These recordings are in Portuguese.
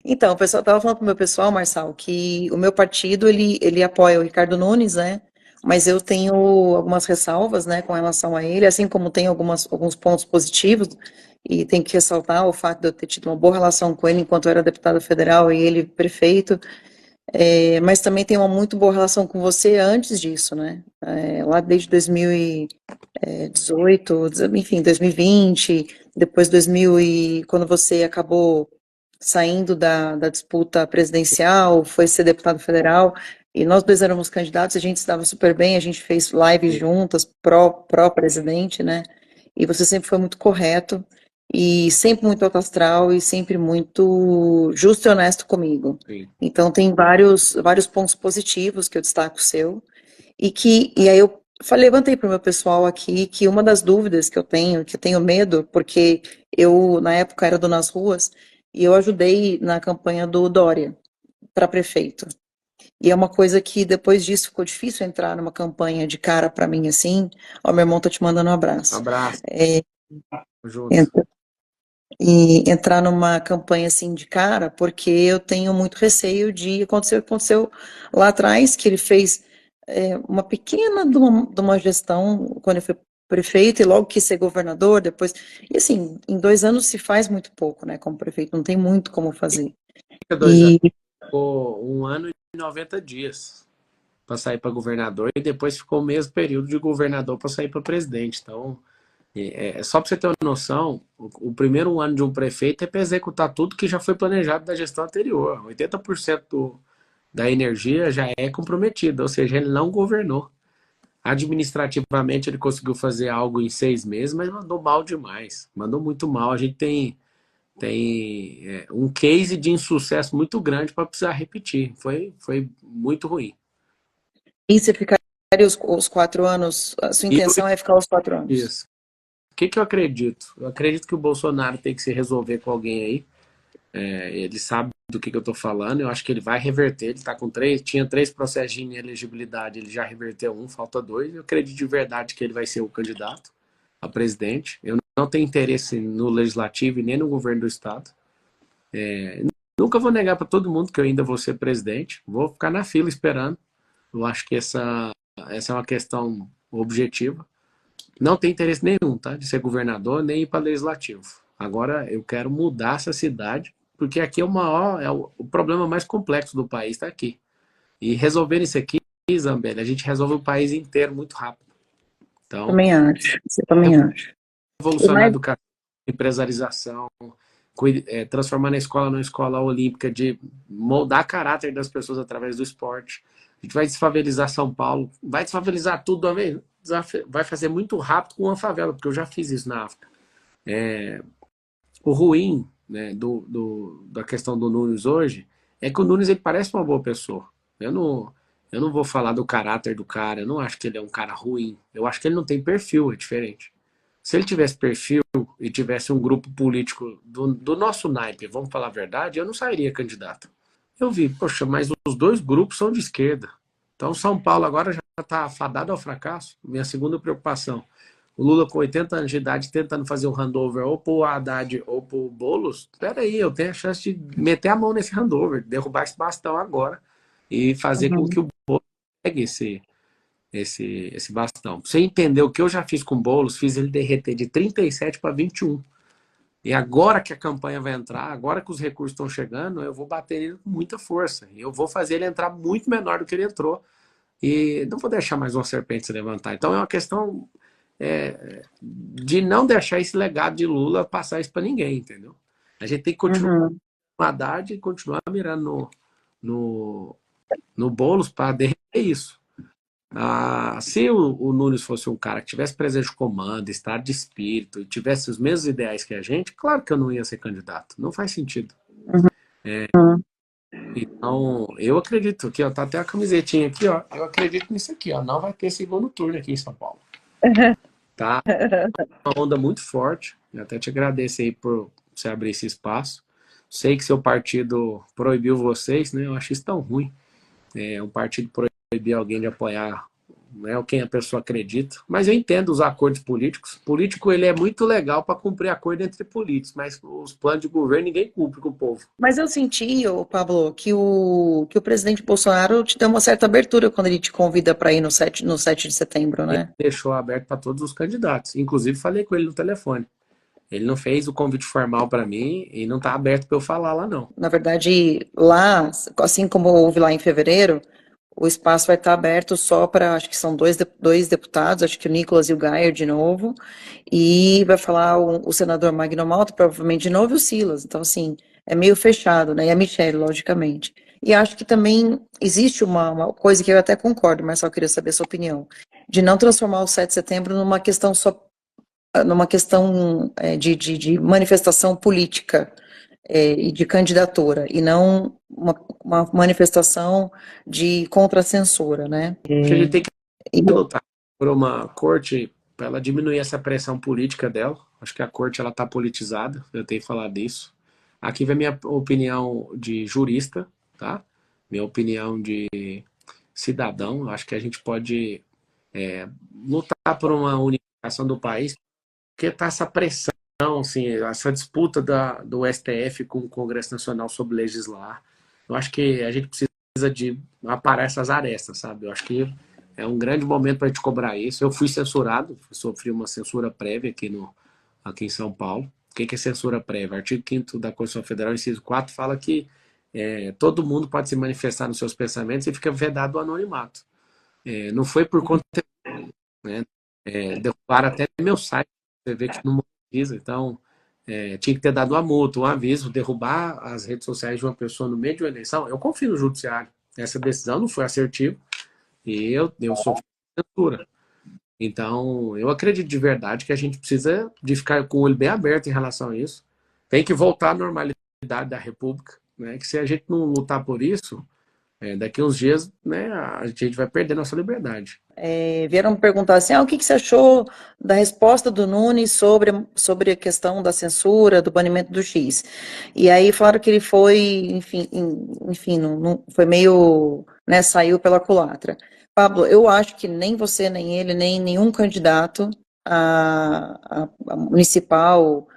Então, o pessoal tava falando pro meu pessoal, Marçal, que o meu partido, ele apoia o Ricardo Nunes, né? Mas eu tenho algumas ressalvas, né, com relação a ele, assim como tem alguns pontos positivos, e tem que ressaltar o fato de eu ter tido uma boa relação com ele enquanto eu era deputada federal e ele prefeito, mas também tenho uma muito boa relação com você antes disso, né? Lá desde 2018, enfim, 2020, depois 2000 e quando você acabou saindo da disputa presidencial, foi ser deputado federal, e nós dois éramos candidatos, a gente se dava super bem, a gente fez lives Sim, juntas, pró-presidente, né? E você sempre foi muito correto, e sempre muito alto astral, e sempre muito justo e honesto comigo. sim. Então, tem vários pontos positivos que eu destaco seu, e aí eu levantei para o meu pessoal aqui que uma das dúvidas que eu tenho medo, porque eu, na época, era Nas Ruas, e eu ajudei na campanha do Dória para prefeito. E é uma coisa que depois disso ficou difícil entrar numa campanha de cara para mim assim. Ó, meu irmão tá te mandando um abraço. Abraço, É, junto. ent- e entrar numa campanha assim de cara, porque eu tenho muito receio de acontecer o que aconteceu lá atrás, que ele fez uma pequena de uma gestão quando ele foi prefeito e logo quis ser governador, depois. E assim, em 2 anos se faz muito pouco, né, como prefeito, não tem muito como fazer. Fica 2 anos. E Ficou 1 ano e 90 dias para sair para governador e depois ficou o mesmo período de governador para sair para presidente. Então, só para você ter uma noção, o primeiro ano de um prefeito é para executar tudo que já foi planejado da gestão anterior. 80% da energia já é comprometida, ou seja, ele não governou. Administrativamente ele conseguiu fazer algo em 6 meses, mas mandou mal demais. Mandou muito mal. A gente tem um case de insucesso muito grande para precisar repetir. Foi muito ruim. você ficaria os 4 anos, a sua E intenção é ficar os 4 anos. isso. O que, que eu acredito? Eu acredito que o Bolsonaro tem que se resolver com alguém aí. Ele sabe do que eu estou falando. Eu acho que ele vai reverter. Ele tá com tinha 3 processos de inelegibilidade, ele já reverteu um, falta 2. Eu acredito de verdade que ele vai ser o candidato a presidente. Eu não tenho interesse no legislativo e nem no governo do estado. Nunca vou negar para todo mundo que eu ainda vou ser presidente. Vou ficar na fila esperando. Eu acho que essa é uma questão objetiva. Não tem interesse nenhum, tá? De ser governador, nem ir para legislativo. Agora eu quero mudar essa cidade, porque aqui é o maior, o problema mais complexo do país, está aqui. E resolver isso aqui, Zambelli, a gente resolve o país inteiro muito rápido. Então, Também acho, você também acha. E revolucionar a mais, educação, empresarização, transformar a escola numa escola olímpica, de moldar caráter das pessoas através do esporte. A gente vai desfavelizar São Paulo, vai desfavelizar tudo de uma vez, vai fazer muito rápido com uma favela, porque eu já fiz isso na África. O ruim, né, da questão do Nunes hoje é que o Nunes ele parece uma boa pessoa. Eu não vou falar do caráter do cara, eu não acho que ele é um cara ruim. Eu acho que ele não tem perfil, é diferente. Se ele tivesse perfil e tivesse um grupo político do nosso naipe, vamos falar a verdade, eu não sairia candidato. Eu vi, poxa, mas os dois grupos são de esquerda. Então São Paulo agora já está fadado ao fracasso. Minha segunda preocupação. O Lula com 80 anos de idade tentando fazer um handover ou pro Haddad ou pro Boulos. Espera aí, eu tenho a chance de meter a mão nesse handover, derrubar esse bastão agora e fazer com uhum, que o Boulos pegue esse bastão. Você entendeu o que eu já fiz com o Boulos, fiz ele derreter de 37 para 21. E agora que a campanha vai entrar, agora que os recursos estão chegando, eu vou bater ele com muita força. Eu vou fazer ele entrar muito menor do que ele entrou. E não vou deixar mais uma serpente se levantar. Então é uma questão de não deixar esse legado de Lula passar isso para ninguém, entendeu? A gente tem que continuar uhum. com a Haddad e continuar mirando no, no Boulos para derreter isso. Se o Nunes fosse um cara que tivesse presente de comando, estado de espírito e tivesse os mesmos ideais que a gente, claro que eu não ia ser candidato. Não faz sentido. Uhum. Então, eu acredito que, ó, tá até a camisetinha aqui, ó. Eu acredito nisso aqui, ó. Não vai ter segundo turno aqui em São Paulo. Tá? Uma onda muito forte. Eu até te agradeço aí por você abrir esse espaço. Sei que seu partido proibiu vocês, né? Eu acho isso tão ruim. Um partido proibir alguém de apoiar não é quem a pessoa acredita, mas eu entendo os acordos políticos. Político, ele é muito legal para cumprir acordo entre políticos, mas os planos de governo ninguém cumpre com o povo. Mas eu senti, ô Pablo, que o presidente Bolsonaro te deu uma certa abertura quando ele te convida para ir no 7 de setembro, Ele né? deixou aberto para todos os candidatos. Inclusive, falei com ele no telefone. Ele não fez o convite formal para mim e não está aberto para eu falar lá, não. Na verdade, lá, assim como houve lá em fevereiro, o espaço vai estar aberto só para, acho que são dois deputados, acho que o Nicolas e o Gayer de novo, e vai falar o senador Magno Malta, provavelmente de novo, e o Silas. Então, assim, é meio fechado, né? E a Michelle, logicamente. E acho que também existe uma coisa que eu até concordo, mas só queria saber a sua opinião, de não transformar o 7 de setembro numa questão de manifestação política e de candidatura, e não uma manifestação de contra-censura, né? Acho que a gente tem que E, lutar por uma corte para ela diminuir essa pressão política dela. Acho que a corte ela está politizada, eu tenho falado disso. Aqui vai minha opinião de jurista, tá? Minha opinião de cidadão. Acho que a gente pode lutar por uma unificação do país, porque tá essa pressão, assim, essa disputa do STF com o Congresso Nacional sobre legislar. Eu acho que a gente precisa de aparar essas arestas, sabe? Eu acho que é um grande momento para a gente cobrar isso. Eu fui censurado, sofri uma censura prévia aqui em São Paulo. O que é censura prévia? Artigo 5º da Constituição Federal, inciso 4, fala que todo mundo pode se manifestar nos seus pensamentos e fica vedado o anonimato. Não foi por conta, né? Derrubaram até meu site, você vê que não monetiza, então tinha que ter dado uma multa, um aviso, derrubar as redes sociais de uma pessoa no meio de uma eleição. Eu confio no judiciário. Essa decisão não foi assertiva e eu sofri censura. Então, eu acredito de verdade que a gente precisa de ficar com o olho bem aberto em relação a isso. Tem que voltar à normalidade da República, né? Que se a gente não lutar por isso, daqui uns dias, né, a gente vai perder nossa liberdade. vieram me perguntar assim, o que você achou da resposta do Nunes sobre a questão da censura, do banimento do X? E aí falaram que ele foi, enfim, foi meio, né, saiu pela culatra. Pablo, eu acho que nem você, nem ele, nem nenhum candidato a municipal,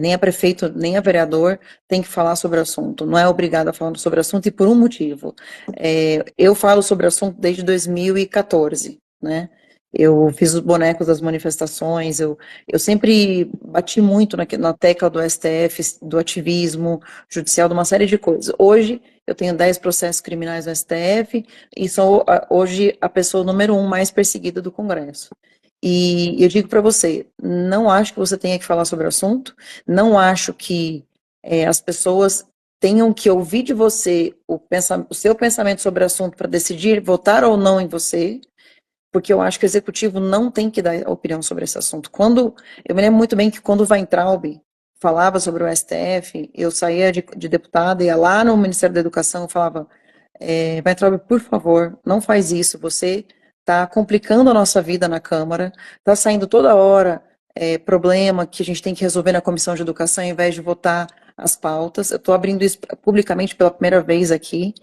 nem a prefeito, nem a vereador tem que falar sobre o assunto. Não é obrigado a falar sobre o assunto e por um motivo. Eu falo sobre o assunto desde 2014, né? Eu fiz os bonecos das manifestações, eu sempre bati muito na tecla do STF, do ativismo judicial, de uma série de coisas. Hoje, eu tenho 10 processos criminais no STF e sou hoje a pessoa número 1 mais perseguida do Congresso. E eu digo para você, não acho que você tenha que falar sobre o assunto, não acho que as pessoas tenham que ouvir de você o seu pensamento sobre o assunto para decidir votar ou não em você, porque eu acho que o executivo não tem que dar opinião sobre esse assunto. Eu me lembro muito bem que quando o Weintraub falava sobre o STF, eu saía de deputada, ia lá no Ministério da Educação e falava, Weintraub, por favor, não faz isso, você está complicando a nossa vida na Câmara, está saindo toda hora problema que a gente tem que resolver na Comissão de Educação, ao invés de votar as pautas. Eu estou abrindo isso publicamente pela primeira vez aqui.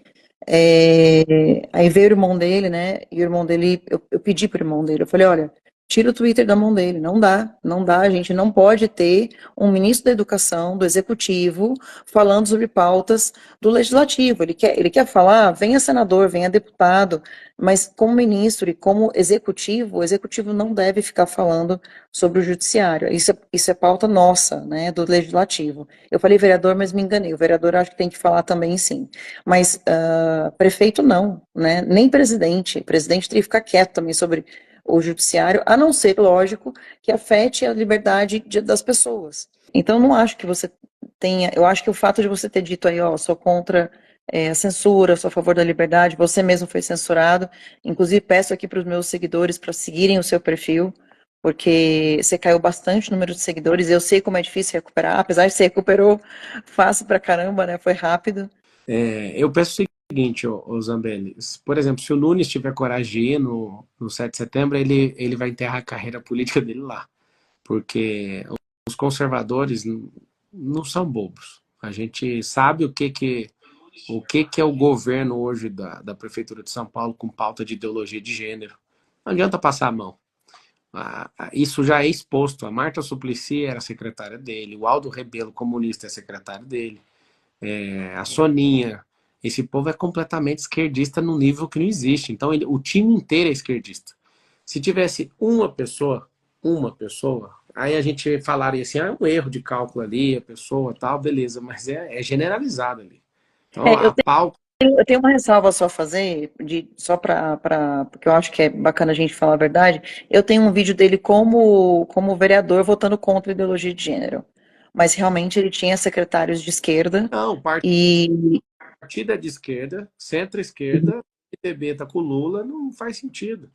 Aí veio o irmão dele, né? E o irmão dele, eu pedi pro irmão dele, eu falei, olha, tira o Twitter da mão dele, não dá, a gente não pode ter um ministro da Educação, do Executivo, falando sobre pautas do Legislativo. Ele quer falar, venha senador, venha deputado, mas como ministro e como executivo, o Executivo não deve ficar falando sobre o Judiciário. Isso é pauta nossa, né, do Legislativo. Eu falei vereador, mas me enganei. O vereador acho que tem que falar também, sim. Mas prefeito não, né? Nem presidente. O presidente teria que ficar quieto também sobre o judiciário, a não ser, lógico, que afete a liberdade das pessoas. Então, não acho que você tenha. Eu acho que o fato de você ter dito aí, ó, sou contra a censura, sou a favor da liberdade, você mesmo foi censurado. Inclusive, peço aqui para os meus seguidores para seguirem o seu perfil, porque você caiu bastante o número de seguidores. Eu sei como é difícil recuperar, apesar de você recuperou fácil pra caramba, né? Foi rápido. Eu penso o seguinte, ô Zambelli, por exemplo, se o Nunes tiver coragem de ir no 7 de setembro, ele vai enterrar a carreira política dele lá. Porque os conservadores não são bobos. A gente sabe o que é o governo hoje da Prefeitura de São Paulo com pauta de ideologia de gênero. Não adianta passar a mão. Isso já é exposto. A Marta Suplicy era secretária dele, o Aldo Rebelo, comunista, é secretário dele, a Soninha. Esse povo é completamente esquerdista num nível que não existe. Então, o time inteiro é esquerdista. Se tivesse uma pessoa, aí a gente falaria assim, é um erro de cálculo ali, a pessoa tal, beleza, mas é generalizado ali. Então, É, a pauta. eu tenho uma ressalva só a fazer, só porque eu acho que é bacana a gente falar a verdade. Eu tenho um vídeo dele como vereador votando contra a ideologia de gênero. Mas realmente ele tinha secretários de esquerda Não, o e. partido é de esquerda, centro-esquerda, PTB tá com o Lula, não faz sentido.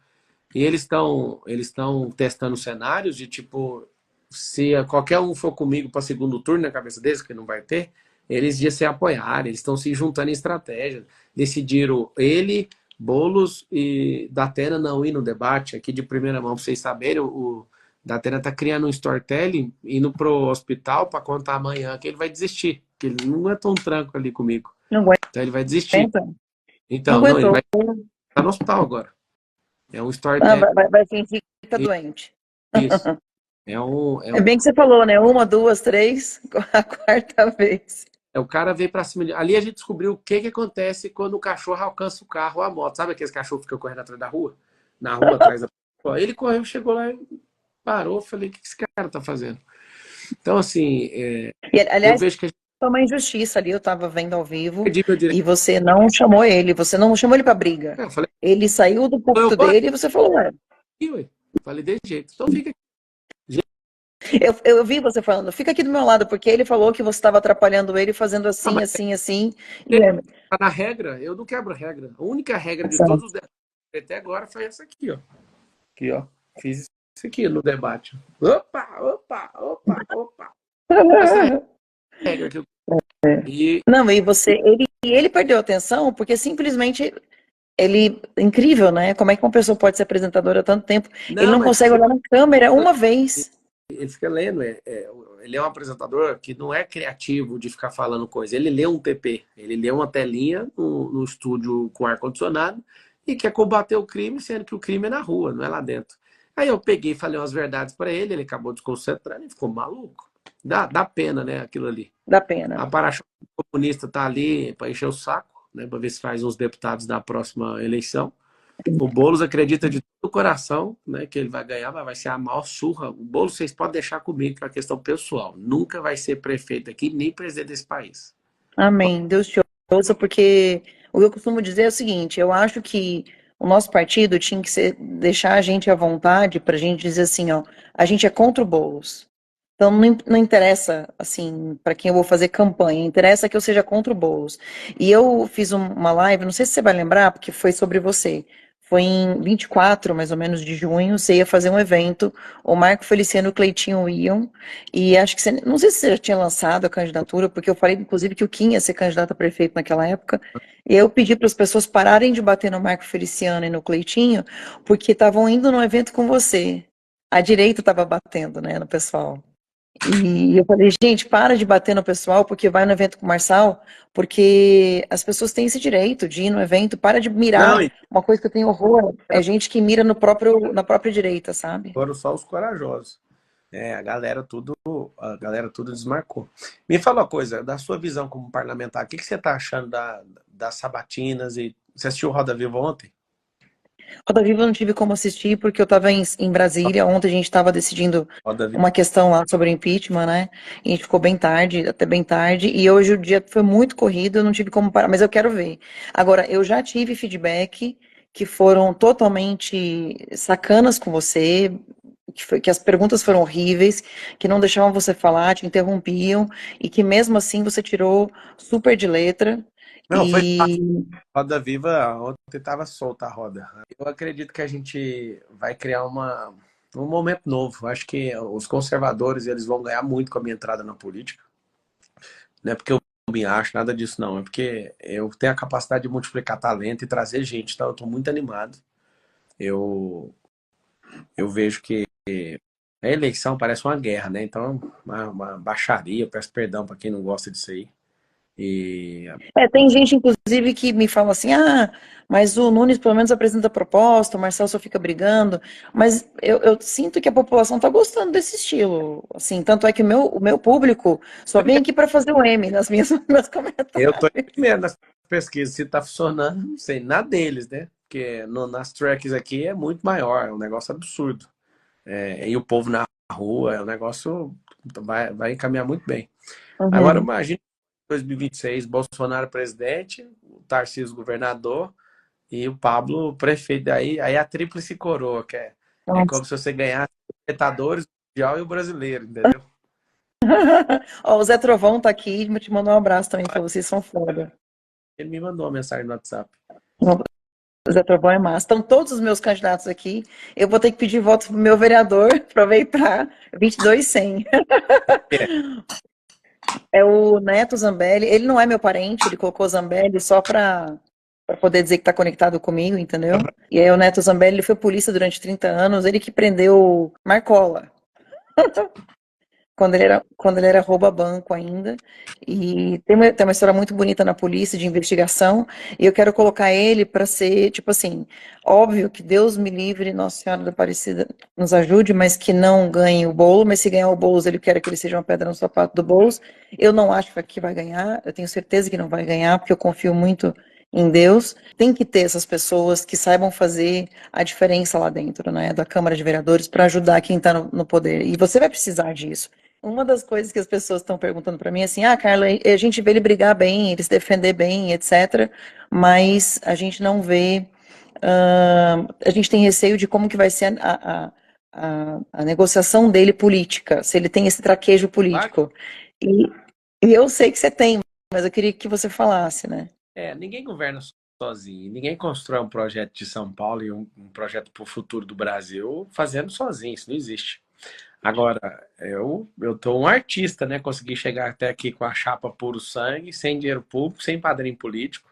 E eles estão testando cenários de tipo, se qualquer um for comigo para segundo turno na cabeça deles, que não vai ter, eles iam se apoiar, eles estão se juntando em estratégia. Decidiram ele, Boulos e Datena não ir no debate. Aqui de primeira mão, para vocês saberem, o Datena está criando um storytelling, indo pro hospital para contar amanhã que ele vai desistir, que ele não é tão tranco ali comigo. Não Então ele vai desistir. aguenta? Não Então, não, ele aguentou. vai estar no hospital agora. É um Ah, storytelling. vai fingir que tá doente. Isso. É É bem que você falou, né? Uma, duas, três, a quarta vez. o cara veio pra cima. Ali a gente descobriu o que que acontece quando o cachorro alcança o carro ou a moto. Sabe aqueles cachorros que ficam correndo atrás da rua? Na rua, atrás da. Pô, ele correu, chegou lá e parou. Falei, o que esse cara tá fazendo? Então, assim, E, eu aliás, vejo que a gente foi uma injustiça ali, eu tava vendo ao vivo, perdi meu direito. e você não chamou ele, você não chamou ele pra briga. Eu falei, Ele saiu do eu púlpito vou dele e você falou, ué. aqui, ué. Falei desse jeito. Então fica aqui. Gente, Eu vi você falando, fica aqui do meu lado, porque ele falou que você estava atrapalhando ele fazendo ah, assim, mas assim, assim. E tá na regra, eu não quebro regra. A única regra de todos os é, debates até agora foi essa aqui, ó. Aqui, ó. Fiz isso aqui no debate. Opa, opa, opa, opa. Essa é a regra que eu. E não, e ele perdeu a atenção porque simplesmente incrível, né? Como é que uma pessoa pode ser apresentadora há tanto tempo? Ele não, não mas consegue olhar na câmera uma vez. ele fica lendo. Ele é um apresentador que não é criativo de ficar falando coisa. Ele lê um TP, ele lê uma telinha no estúdio com ar-condicionado e quer combater o crime, sendo que o crime é na rua, não é lá dentro. Aí eu peguei e falei umas verdades para ele, ele acabou desconcentrando e ficou maluco. Dá pena, né, aquilo ali. Dá pena. A para-choque comunista tá ali para encher o saco, né, para ver se faz uns deputados da próxima eleição. O Boulos acredita de todo o coração, né, que ele vai ganhar, mas vai ser a maior surra. O Boulos vocês podem deixar comigo, que é uma questão pessoal. Nunca vai ser prefeito aqui, nem presidente desse país. Amém. Deus te ouça, porque o que eu costumo dizer é o seguinte: eu acho que o nosso partido tinha que deixar a gente à vontade para a gente dizer assim, ó, a gente é contra o Boulos. Então não interessa, assim, para quem eu vou fazer campanha, interessa que eu seja contra o Boulos. E eu fiz uma live, não sei se você vai lembrar, porque foi sobre você. Foi em 24, mais ou menos, de junho, você ia fazer um evento, o Marco Feliciano e o Cleitinho iam, e acho que você, não sei se você já tinha lançado a candidatura, porque eu falei, inclusive, que o Kim ia ser candidato a prefeito naquela época, e eu pedi para as pessoas pararem de bater no Marco Feliciano e no Cleitinho, porque estavam indo num evento com você. A direita estava batendo, né, no pessoal. E eu falei, gente, para de bater no pessoal porque vai no evento com o Marçal, porque as pessoas têm esse direito de ir no evento, para de Não, mirar. e Uma coisa que eu tenho horror é gente que mira na própria direita, sabe? foram só os corajosos. A galera tudo desmarcou. Me fala uma coisa, da sua visão como parlamentar, o que você está achando das sabatinas? E você assistiu o Roda Viva ontem? Roda Viva eu não tive como assistir porque eu estava em Brasília. Ontem a gente estava decidindo Roda Viva. uma questão lá sobre o impeachment, né? E a gente ficou bem tarde, até bem tarde. E hoje o dia foi muito corrido, eu não tive como parar, mas eu quero ver. Agora, eu já tive feedback que foram totalmente sacanas com você, que as perguntas foram horríveis, que não deixavam você falar, te interrompiam, e que mesmo assim você tirou super de letra. Não, foi fácil. E Roda Viva, ontem estava solta a roda. Eu acredito que a gente vai criar um momento novo. Acho que os conservadores eles vão ganhar muito com a minha entrada na política. Não é porque eu me acho, nada disso não. É porque eu tenho a capacidade de multiplicar talento e trazer gente. Então eu estou muito animado. Eu, eu vejo que a eleição parece uma guerra, né? Então, uma baixaria. Peço perdão para quem não gosta disso aí. E Tem gente, inclusive, que me fala assim, mas o Nunes pelo menos apresenta proposta, o Marcel só fica brigando, mas eu sinto que a população está gostando desse estilo, assim, tanto é que o meu público só vem aqui para fazer o M nas minhas, nos meus eu tô comentários. vendo nas pesquisas se tá funcionando, não sei, nada deles, né? Porque nas tracks aqui é muito maior, é um negócio absurdo. E o povo na rua, é um negócio vai encaminhar muito bem. Agora, Uhum. imagina 2026, Bolsonaro presidente, o Tarcísio governador e o Pablo prefeito. Aí a tríplice coroa, que é Nossa. como se você ganhasse o Libertadores, o Mundial e o Brasileiro, entendeu? Ó, o Zé Trovão tá aqui, te mandou um abraço também, falou, vocês são foda. Ele me mandou uma mensagem no WhatsApp. O Zé Trovão é massa. Estão todos os meus candidatos aqui. Eu vou ter que pedir voto pro meu vereador, aproveitar. 22.100. É, É o Neto Zambelli. Ele não é meu parente, ele colocou Zambelli só para poder dizer que está conectado comigo, entendeu? E aí o Neto Zambelli, ele foi polícia durante 30 anos, ele que prendeu Marcola, quando ele era rouba-banco ainda. E tem uma história muito bonita na polícia de investigação. E eu quero colocar ele para ser, tipo assim, óbvio que Deus me livre, Nossa Senhora da Aparecida nos ajude, mas que não ganhe o bolo. Mas se ganhar o bolo, ele quer que ele seja uma pedra no sapato do Boulos. Eu não acho que vai ganhar, eu tenho certeza que não vai ganhar, porque eu confio muito em Deus. Tem que ter essas pessoas que saibam fazer a diferença lá dentro, né, da Câmara de Vereadores para ajudar quem está no poder. E você vai precisar disso. Uma das coisas que as pessoas estão perguntando para mim é assim, Carla, a gente vê ele brigar bem, ele se defender bem, etc., mas a gente não vê, a gente tem receio de como que vai ser a negociação dele política, se ele tem esse traquejo claro. político. E, e eu sei que você tem, mas eu queria que você falasse, né? Ninguém governa sozinho, ninguém constrói um projeto de São Paulo e um projeto para o futuro do Brasil fazendo sozinho, isso não existe. Agora, eu tô um artista, né? Consegui chegar até aqui com a chapa puro sangue, sem dinheiro público, sem padrinho político,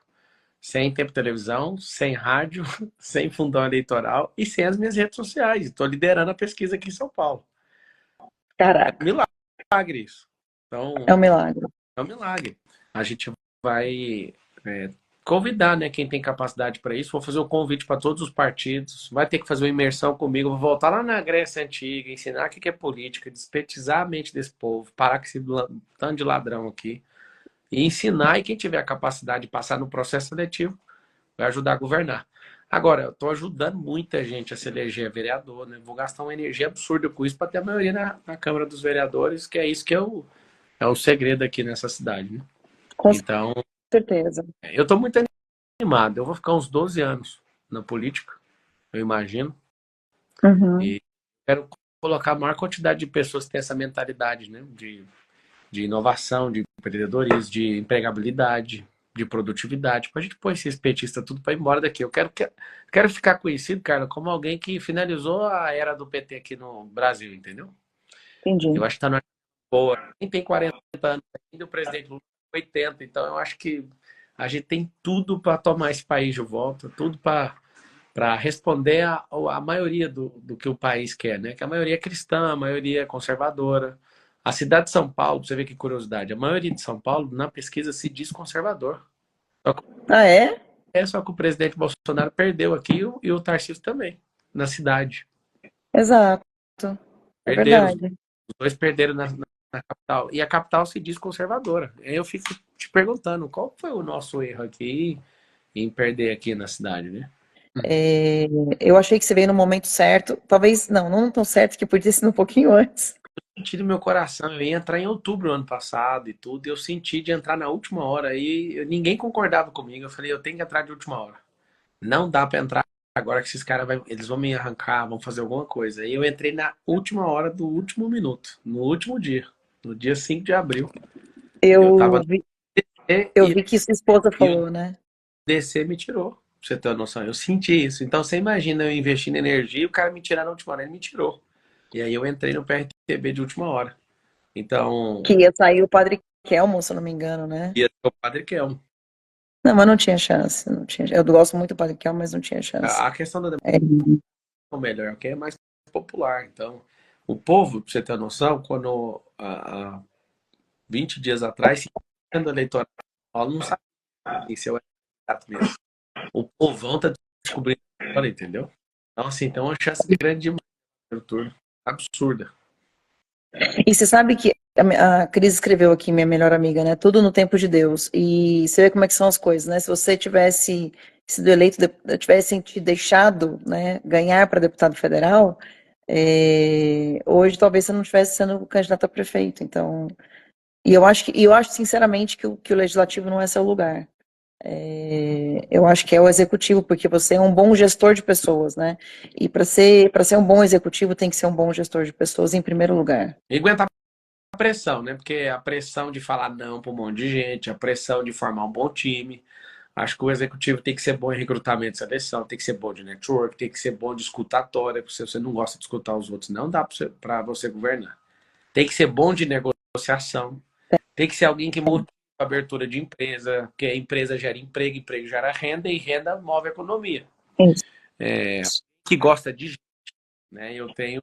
sem tempo de televisão, sem rádio, sem fundão eleitoral e sem as minhas redes sociais. Estou liderando a pesquisa aqui em São Paulo. É um Caraca, milagre isso. é um Então, milagre. é um milagre. A gente vai convidar, né, quem tem capacidade para isso. Vou fazer o convite para todos os partidos. Vai ter que fazer uma imersão comigo. Vou voltar lá na Grécia Antiga, ensinar o que é política, despetizar a mente desse povo, parar com esse tanto de ladrão aqui. E ensinar, e quem tiver a capacidade de passar no processo seletivo, vai ajudar a governar. Agora, eu estou ajudando muita gente a se eleger vereador, né? Vou gastar uma energia absurda com isso para ter a maioria na Câmara dos Vereadores, que é isso que é o segredo aqui nessa cidade, né? Com Então, certeza. eu estou muito animado. Eu vou ficar uns 12 anos na política, eu imagino, Uhum. e quero colocar a maior quantidade de pessoas que têm essa mentalidade, né? De inovação, de empreendedorismo, de empregabilidade, de produtividade, para a gente pôr esses petistas tudo para ir embora daqui. Eu quero ficar conhecido, cara, como alguém que finalizou a era do PT aqui no Brasil, entendeu? Eu Entendi. acho que está na boa. Quem tem 40 anos ainda, o presidente Lula tem 80, então eu acho que a gente tem tudo para tomar esse país de volta, tudo para responder a maioria do que o país quer, né? Que a maioria é cristã, a maioria é conservadora. A cidade de São Paulo, você vê que curiosidade, a maioria de São Paulo, na pesquisa, se diz conservador. Só que, Ah, é? só que o presidente Bolsonaro perdeu aqui e o Tarcísio também, na cidade. Exato. É Perderam, os verdade. dois perderam na capital. E a capital se diz conservadora. Aí eu fico te perguntando, qual foi o nosso erro aqui em perder aqui na cidade, né? É, eu achei que você veio no momento certo. Talvez, não tão certo, que podia ter sido um pouquinho antes. Senti no meu coração, eu ia entrar em outubro do ano passado e tudo, e eu senti de entrar na última hora e ninguém concordava comigo. Eu falei, eu tenho que entrar de última hora. Não dá pra entrar agora que esses caras eles vão me arrancar, vão fazer alguma coisa. E eu entrei na última hora do último minuto, no último dia, no dia 5 de abril. Eu Eu tava vi, eu e, vi que sua esposa e o falou, né? DC me tirou. Pra você ter uma noção, eu senti isso. Então você imagina eu investindo energia e o cara me tirar na última hora, ele me tirou. E aí eu entrei no PRTB de última hora. Que Então, ia sair o Padre Kelmon, se eu não me engano, né? ia ser o Padre Kelmo. Não, mas não tinha chance. Não tinha, eu gosto muito do Padre Kelmon, mas não tinha chance. A questão da É, democracia, melhor, que é mais popular. Então, o povo, pra você ter noção, quando há 20 dias atrás, 50% do eleitorado Paulo não sabe se eu é candidato mesmo. O povão tá descobrindo agora, entendeu? Então, assim, tem uma chance grande demais no turno. Absurda. E você sabe que a Cris escreveu aqui, minha melhor amiga, né? Tudo no tempo de Deus. E você vê como é que são as coisas, né? Se você tivesse sido eleito, tivessem te deixado, né, ganhar para deputado federal, hoje talvez você não estivesse sendo candidato a prefeito. Então, eu acho sinceramente que o legislativo não é seu lugar. Eu acho que é o executivo, porque você é um bom gestor de pessoas, né? E para ser um bom executivo tem que ser um bom gestor de pessoas em primeiro lugar. E aguentar a pressão, né? Porque a pressão de falar não para um monte de gente, a pressão de formar um bom time. Acho que o executivo tem que ser bom em recrutamento e seleção, tem que ser bom de network, tem que ser bom de escutatória, porque se você não gosta de escutar os outros, não dá para você governar. Tem que ser bom de negociação, tem que ser alguém que motiva a abertura de empresa, porque a empresa gera emprego, emprego gera renda e renda move a economia. Isso. Que gosta de gente, né? Eu tenho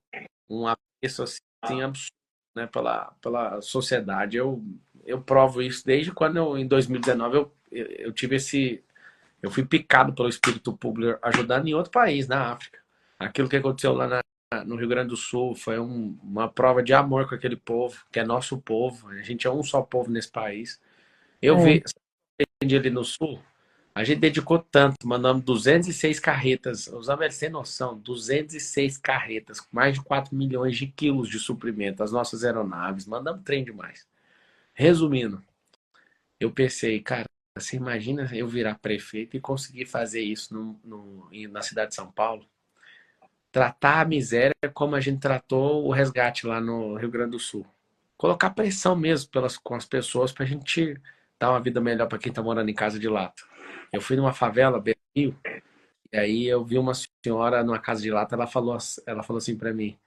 um apreço assim absurdo, né, pela sociedade. Eu provo isso desde quando em 2019 eu tive eu fui picado pelo espírito público ajudando em outro país, na África. Aquilo que aconteceu lá no Rio Grande do Sul foi uma prova de amor com aquele povo, que é nosso povo. A gente é um só povo nesse país. Eu vi, ali no Sul, a gente dedicou tanto, mandamos 206 carretas, os americanos têm noção, 206 carretas, com mais de 4 milhões de quilos de suprimento, as nossas aeronaves, mandamos trem demais. Resumindo, eu pensei, cara, você imagina eu virar prefeito e conseguir fazer isso na cidade de São Paulo? Tratar a miséria como a gente tratou o resgate lá no Rio Grande do Sul. Colocar pressão mesmo com as pessoas para a gente dar uma vida melhor para quem está morando em casa de lata. Eu fui numa favela, Rio, e aí eu vi uma senhora numa casa de lata, ela falou assim para mim,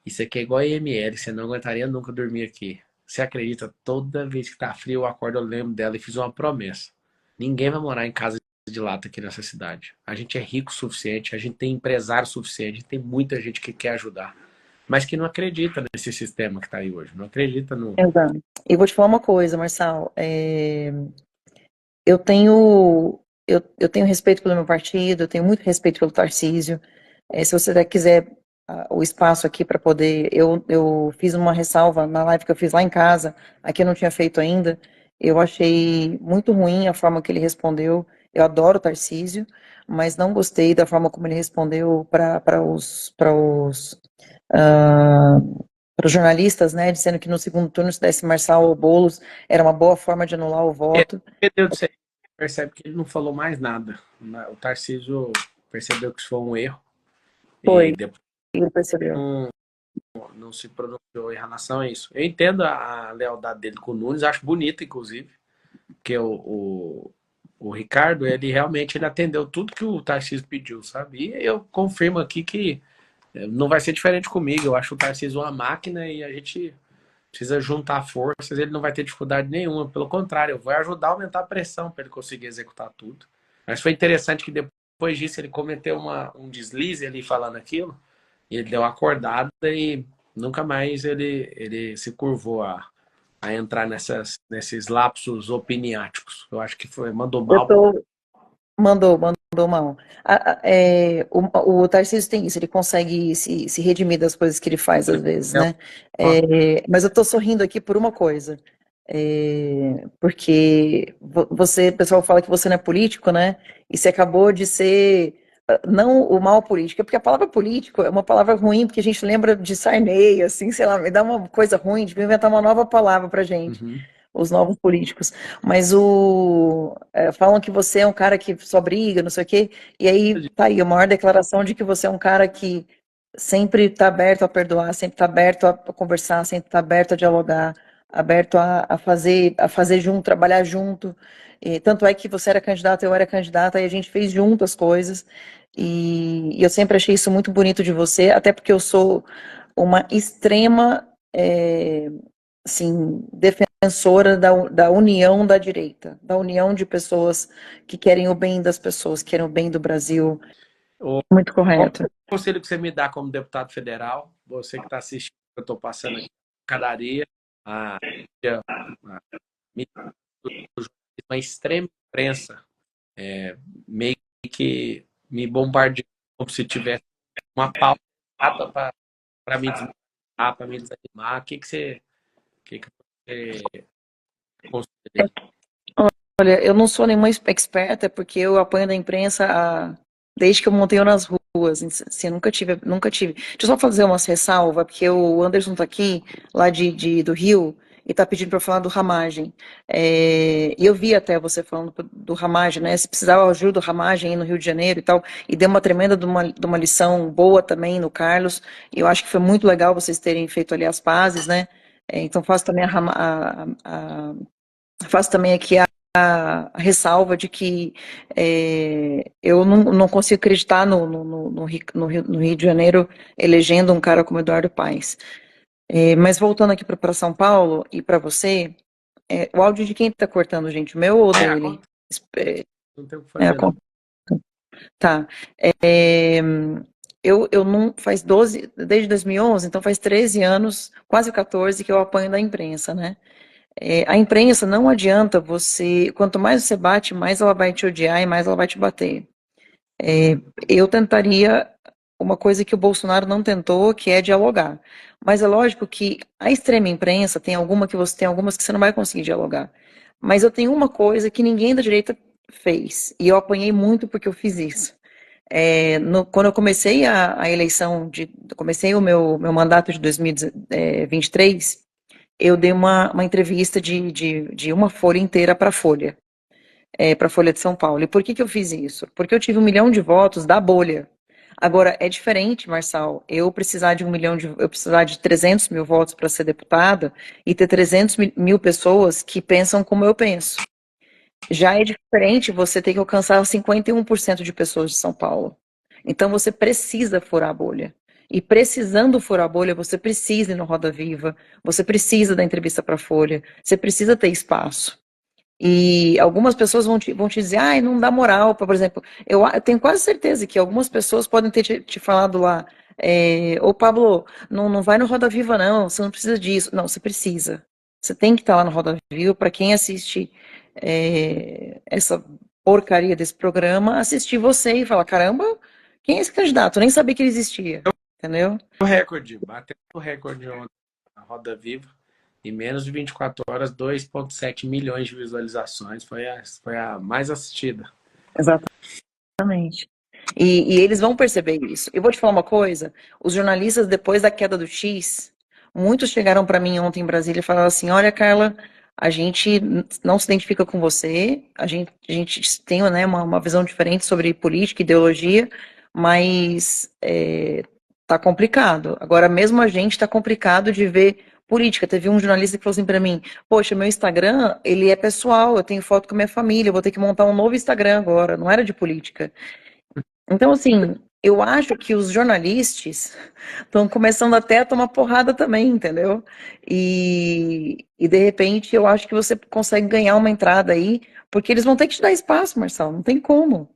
isso aqui é igual a IML, você não aguentaria nunca dormir aqui. Você acredita? Toda vez que tá frio, eu acordo, eu lembro dela e fiz uma promessa. Ninguém vai morar em casa de lata aqui nessa cidade. A gente é rico o suficiente, a gente tem empresário suficiente, a gente tem muita gente que quer ajudar, mas que não acredita nesse sistema que tá aí hoje. Não acredita no. Exato. E vou te falar uma coisa, Marçal. Eu tenho, eu tenho respeito pelo meu partido, eu tenho muito respeito pelo Tarcísio. Se você quiser o espaço aqui para poder. Eu fiz uma ressalva na live que eu fiz lá em casa, aqui eu não tinha feito ainda. Eu achei muito ruim a forma que ele respondeu. Eu adoro o Tarcísio, mas não gostei da forma como ele respondeu ah, para os jornalistas, né, dizendo que no segundo turno, se desse Marçal ou Boulos, era uma boa forma de anular o voto. Entendeu disso aí? Percebe que ele não falou mais nada. O Tarcísio percebeu que isso foi um erro Foi, e depois ele percebeu. não se pronunciou em relação a isso. Eu entendo a lealdade dele com o Nunes, acho bonito, inclusive, porque o Ricardo, ele realmente ele atendeu tudo que o Tarcísio pediu, sabe? E eu confirmo aqui que não vai ser diferente comigo. Eu acho o Tarcísio uma máquina e a gente precisa juntar forças. Ele não vai ter dificuldade nenhuma. Pelo contrário, eu vou ajudar a aumentar a pressão para ele conseguir executar tudo. Mas foi interessante que depois disso ele cometeu um deslize ali falando aquilo. E ele deu uma acordada e nunca mais ele se curvou a entrar nesses lapsos opiniáticos. Eu acho que mandou Eu mal. tô, mandou mal. O Tarcísio tem isso, ele consegue se redimir das coisas que ele faz às vezes, né? Mas eu tô sorrindo aqui por uma coisa. Porque você, o pessoal fala que você não é político, né? E você acabou de ser, não o mal político, é porque a palavra político é uma palavra ruim, porque a gente lembra de Sarney, assim, sei lá, me dá uma coisa ruim, de inventar uma nova palavra pra gente, Uhum. os novos políticos. Mas falam que você é um cara que só briga, não sei o quê, e aí tá aí a maior declaração de que você é um cara que sempre está aberto a perdoar, sempre está aberto a conversar, sempre está aberto a dialogar, aberto a fazer junto, trabalhar junto. E, tanto é que você era candidato, eu era candidata, e a gente fez junto as coisas. E eu sempre achei isso muito bonito de você, até porque eu sou uma extrema, assim, defensora da união da direita, da união de pessoas que querem o bem das pessoas, que querem o bem do Brasil. Muito Qual correto. o conselho que você me dá como deputado federal? Você que está assistindo, eu estou passando aqui na padaria, a mídia uma extrema imprensa meio que me bombardeando como se tivesse uma pauta para me desmotivar, para me desanimar. O que você considera? Olha, eu não sou nenhuma experta, porque eu apanho da imprensa desde que eu montei nas ruas. Assim, nunca tive. Deixa eu só fazer uma ressalva, porque o Anderson tá aqui, lá do Rio, e tá pedindo para eu falar do Ramagem. E eu vi até você falando do Ramagem, né? Se precisava de ajuda do Ramagem aí no Rio de Janeiro e tal, e deu uma tremenda de uma lição boa também no Carlos, e eu acho que foi muito legal vocês terem feito ali as pazes, né? Então faço também faço também aqui a ressalva de que eu não consigo acreditar no Rio de Janeiro elegendo um cara como Eduardo Paes. Mas voltando aqui para São Paulo e para você, o áudio de quem está cortando, gente? O meu ou dele? Não tem o que É, a fazer, não. conta. Tá. Eu não faz 12, desde 2011, então faz 13 anos, quase 14, que eu apanho da imprensa, né? A imprensa não adianta você, quanto mais você bate, mais ela vai te odiar e mais ela vai te bater. Eu tentaria uma coisa que o Bolsonaro não tentou, que é dialogar. Mas é lógico que a extrema imprensa tem algumas que você não vai conseguir dialogar. Mas eu tenho uma coisa que ninguém da direita fez, e eu apanhei muito porque eu fiz isso. Quando eu comecei a eleição, comecei o meu mandato de 2023, eu dei uma entrevista de uma folha inteira para a Folha, para a Folha de São Paulo. E por que eu fiz isso? Porque eu tive 1 milhão de votos da bolha. Agora, é diferente, Marçal, eu precisar de 300 mil votos para ser deputada e ter 300 mil pessoas que pensam como eu penso. Já é diferente você ter que alcançar 51% de pessoas de São Paulo. Então você precisa furar a bolha. E precisando furar a bolha, você precisa ir no Roda Viva, você precisa da entrevista para a Folha, você precisa ter espaço. E algumas pessoas vão te dizer, ai, não dá moral, por exemplo, eu tenho quase certeza que algumas pessoas podem ter te falado lá, ô Pablo, não vai no Roda Viva não, você não precisa disso. Não, você precisa. Você tem que estar lá no Roda Viva, para quem assiste essa porcaria desse programa, assistir você e falar, caramba, quem é esse candidato? Eu nem sabia que ele existia, entendeu? O recorde, bateu o recorde ontem na Roda Viva. Em menos de 24 horas, 2,7 milhões de visualizações. Foi a mais assistida. Exatamente. E eles vão perceber isso. Eu vou te falar uma coisa: os jornalistas, depois da queda do X, muitos chegaram para mim ontem em Brasília e falaram assim: Olha, Carla, a gente não se identifica com você, a gente tem, né, uma visão diferente sobre política, ideologia, mas tá complicado. Agora, mesmo a gente tá complicado de ver política. Teve um jornalista que falou assim para mim: Poxa, meu Instagram, ele é pessoal, eu tenho foto com a minha família, eu vou ter que montar um novo Instagram agora, não era de política. Então, assim, eu acho que os jornalistas estão começando até a tomar porrada também, entendeu? E de repente eu acho que você consegue ganhar uma entrada aí, porque eles vão ter que te dar espaço, Marcelo, não tem como.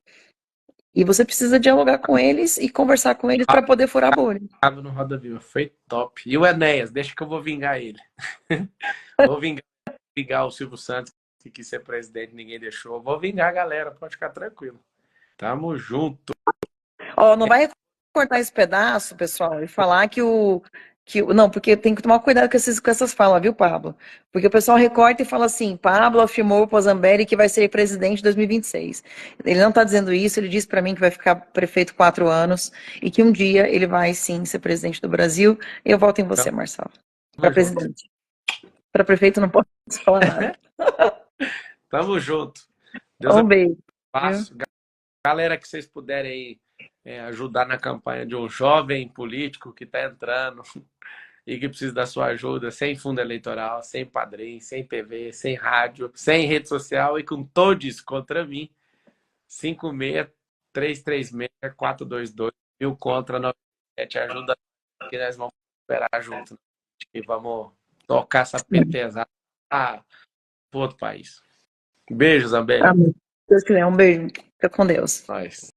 E você precisa dialogar com eles e conversar com eles para poder furar a bolha. Tava no Roda Viva, foi top. E o Enéas, deixa que eu vou vingar ele. Vou vingar o Silvio Santos, que quis ser presidente, ninguém deixou. Vou vingar a galera, pode ficar tranquilo. Tamo junto. Ó, não vai cortar esse pedaço, pessoal, e falar não, porque tem que tomar cuidado com essas falas, viu, Pablo? Porque o pessoal recorta e fala assim: Pablo afirmou para o Zambelli que vai ser presidente em 2026. Ele não está dizendo isso, ele disse para mim que vai ficar prefeito 4 anos e que um dia ele vai sim ser presidente do Brasil. Eu voto em você, Marcelo, para Tamo junto. presidente. Para prefeito não posso falar nada. Tamo junto. Deus Um beijo. Viu? abençoe. Galera, que vocês puderem aí ajudar na campanha de um jovem político que está entrando e que precisa da sua ajuda, sem fundo eleitoral, sem padrinho, sem TV, sem rádio, sem rede social e com todos contra mim. 56-336-422 mil contra 97. Ajuda que nós vamos esperar junto, né? E vamos tocar essa pesada para outro país. Beijo, Zambelli. Amém. Se Deus quiser, um beijo. Fica com Deus. Nós.